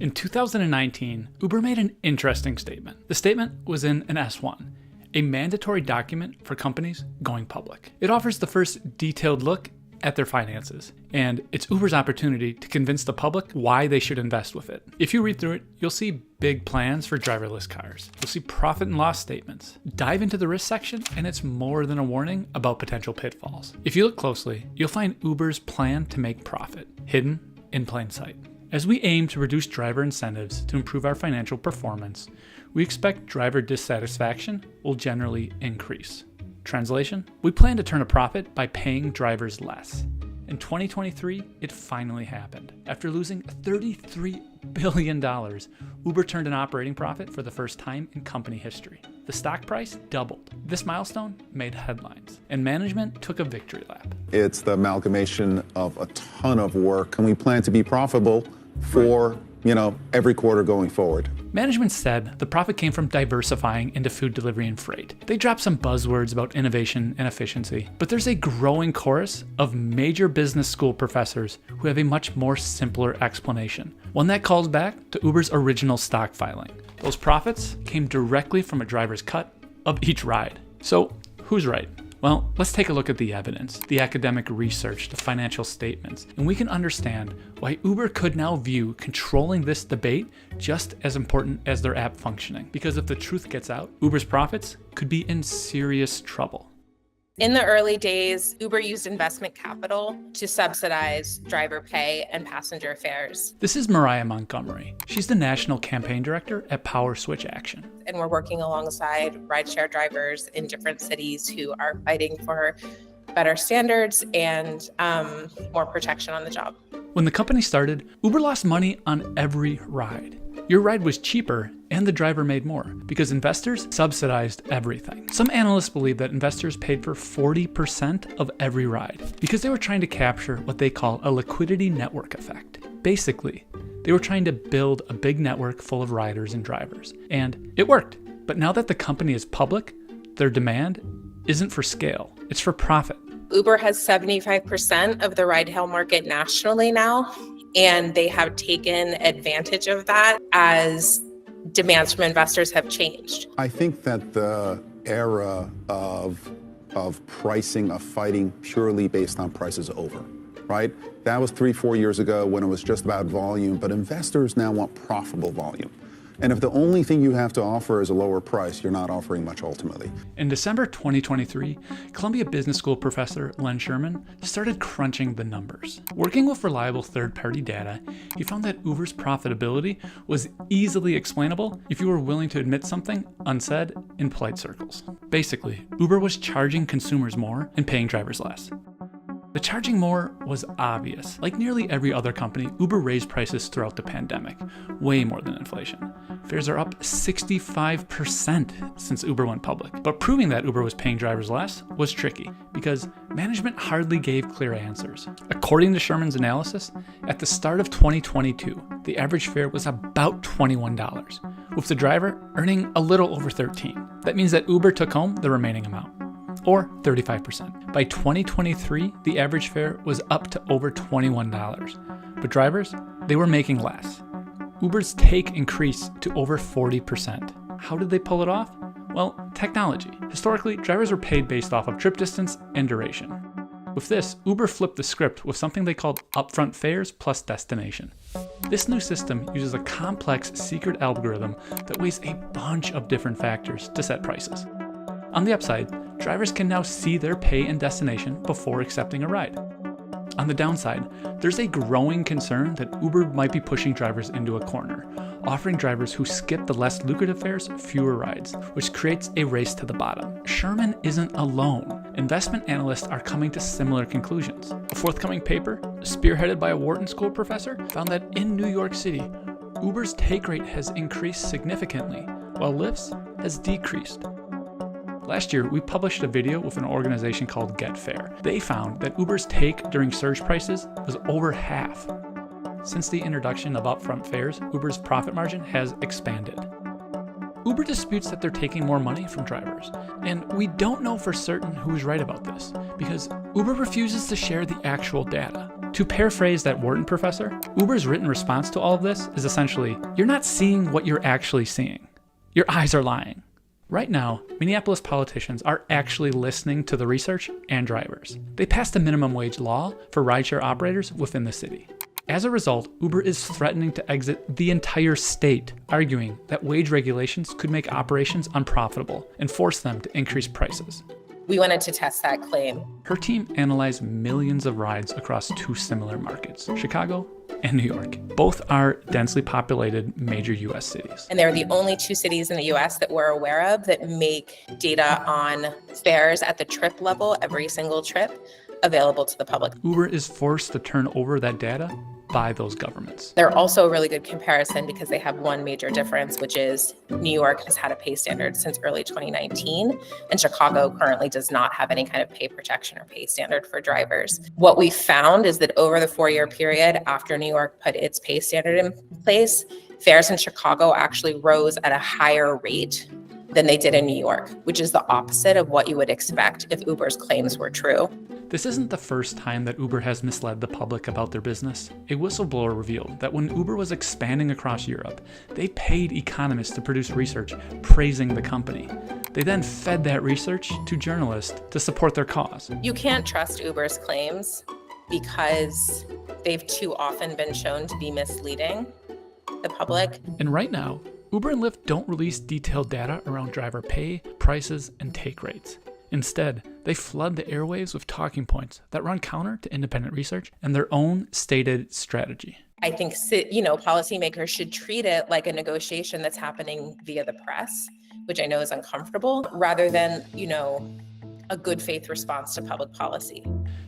In 2019, Uber made an interesting statement. The statement was in an S1, a mandatory document for companies going public. It offers the first detailed look at their finances, and it's Uber's opportunity to convince the public why they should invest with it. If you read through it, you'll see big plans for driverless cars. You'll see profit and loss statements. Dive into the risk section, and it's more than a warning about potential pitfalls. If you look closely, you'll find Uber's plan to make profit, hidden in plain sight. As we aim to reduce driver incentives to improve our financial performance, we expect driver dissatisfaction will generally increase. Translation: we plan to turn a profit by paying drivers less. In 2023, it finally happened. After losing $33 billion, Uber turned an operating profit for the first time in company history. The stock price doubled. This milestone made headlines, and management took a victory lap. It's the amalgamation of a ton of work, and we plan to be profitable for, every quarter going forward. Management said the profit came from diversifying into food delivery and freight. They dropped some buzzwords about innovation and efficiency, but there's a growing chorus of major business school professors who have a much more simpler explanation, one that calls back to Uber's original stock filing. Those profits came directly from a driver's cut of each ride. So who's right? Well, let's take a look at the evidence, the academic research, the financial statements, and we can understand why Uber could now view controlling this debate just as important as their app functioning. Because if the truth gets out, Uber's profits could be in serious trouble. In the early days, Uber used investment capital to subsidize driver pay and passenger fares. This is Mariah Montgomery. She's the National Campaign Director at Power Switch Action. And we're working alongside rideshare drivers in different cities who are fighting for better standards and more protection on the job. When the company started, Uber lost money on every ride. Your ride was cheaper and the driver made more because investors subsidized everything. Some analysts believe that investors paid for 40% of every ride because they were trying to capture what they call a liquidity network effect. Basically, they were trying to build a big network full of riders and drivers, and it worked. But now that the company is public, their demand isn't for scale, it's for profit. Uber has 75% of the ride-hail market nationally now, and they have taken advantage of that as demands from investors have changed. I think that the era of pricing, of fighting purely based on price is over, right? That was 3-4 years ago when it was just about volume, but investors now want profitable volume. And if the only thing you have to offer is a lower price, you're not offering much ultimately. In December 2023, Columbia Business School professor Len Sherman started crunching the numbers. Working with reliable third-party data, he found that Uber's profitability was easily explainable if you were willing to admit something unsaid in polite circles. Basically, Uber was charging consumers more and paying drivers less. The charging more was obvious. Like nearly every other company, Uber raised prices throughout the pandemic, way more than inflation. Fares are up 65% since Uber went public. But proving that Uber was paying drivers less was tricky because management hardly gave clear answers. According to Sherman's analysis, at the start of 2022, the average fare was about $21, with the driver earning a little over $13. That means that Uber took home the remaining amount, or 35%. By 2023, the average fare was up to over $21, but drivers, they were making less. Uber's take increased to over 40%. How did they pull it off? Well, technology. Historically, drivers were paid based off of trip distance and duration. With this, Uber flipped the script with something they called upfront fares plus destination. This new system uses a complex secret algorithm that weighs a bunch of different factors to set prices. On the upside, drivers can now see their pay and destination before accepting a ride. On the downside, there's a growing concern that Uber might be pushing drivers into a corner, offering drivers who skip the less lucrative fares fewer rides, which creates a race to the bottom. Sherman isn't alone. Investment analysts are coming to similar conclusions. A forthcoming paper, spearheaded by a Wharton School professor, found that in New York City, Uber's take rate has increased significantly, while Lyft's has decreased. Last year, we published a video with an organization called GetFair. They found that Uber's take during surge prices was over half. Since the introduction of upfront fares, Uber's profit margin has expanded. Uber disputes that they're taking more money from drivers, and we don't know for certain who's right about this, because Uber refuses to share the actual data. To paraphrase that Wharton professor, Uber's written response to all of this is essentially, you're not seeing what you're actually seeing. Your eyes are lying. Right now, Minneapolis politicians are actually listening to the research and drivers. They passed a minimum wage law for rideshare operators within the city. As a result, Uber is threatening to exit the entire state, arguing that wage regulations could make operations unprofitable and force them to increase prices. We wanted to test that claim. Her team analyzed millions of rides across two similar markets, Chicago and New York. Both are densely populated major US cities. And they're the only two cities in the US that we're aware of that make data on fares at the trip level, every single trip, available to the public. Uber is forced to turn over that data by those governments. They're also a really good comparison because they have one major difference, which is New York has had a pay standard since early 2019, and Chicago currently does not have any kind of pay protection or pay standard for drivers. What we found is that over the 4-year period after New York put its pay standard in place, fares in Chicago actually rose at a higher rate than they did in New York, which is the opposite of what you would expect if Uber's claims were true. This isn't the first time that Uber has misled the public about their business. A whistleblower revealed that when Uber was expanding across Europe, they paid economists to produce research praising the company. They then fed that research to journalists to support their cause. You can't trust Uber's claims because they've too often been shown to be misleading the public. And right now, Uber and Lyft don't release detailed data around driver pay, prices, and take rates. Instead, they flood the airwaves with talking points that run counter to independent research and their own stated strategy. I think, policymakers should treat it like a negotiation that's happening via the press, which I know is uncomfortable, rather than, a good faith response to public policy.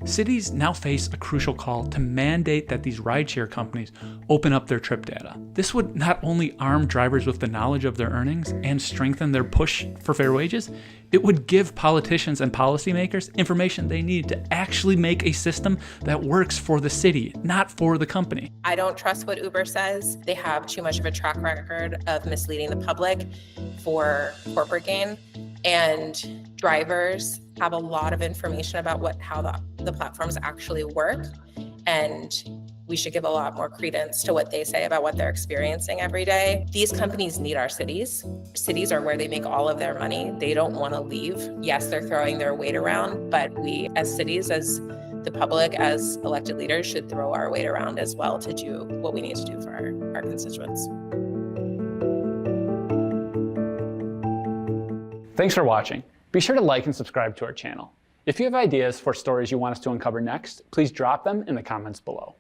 Cities now face a crucial call to mandate that these rideshare companies open up their trip data. This would not only arm drivers with the knowledge of their earnings and strengthen their push for fair wages, it would give politicians and policymakers information they need to actually make a system that works for the city, not for the company. I don't trust what Uber says. They have too much of a track record of misleading the public for corporate gain, and drivers have a lot of information about how the platforms actually work, and we should give a lot more credence to what they say about what they're experiencing every day. These companies need our cities. Cities are where they make all of their money. They don't want to leave. Yes, they're throwing their weight around, but we as cities, as the public, as elected leaders, should throw our weight around as well to do what we need to do for our constituents. Thanks for watching. Be sure to like and subscribe to our channel. If you have ideas for stories you want us to uncover next, please drop them in the comments below.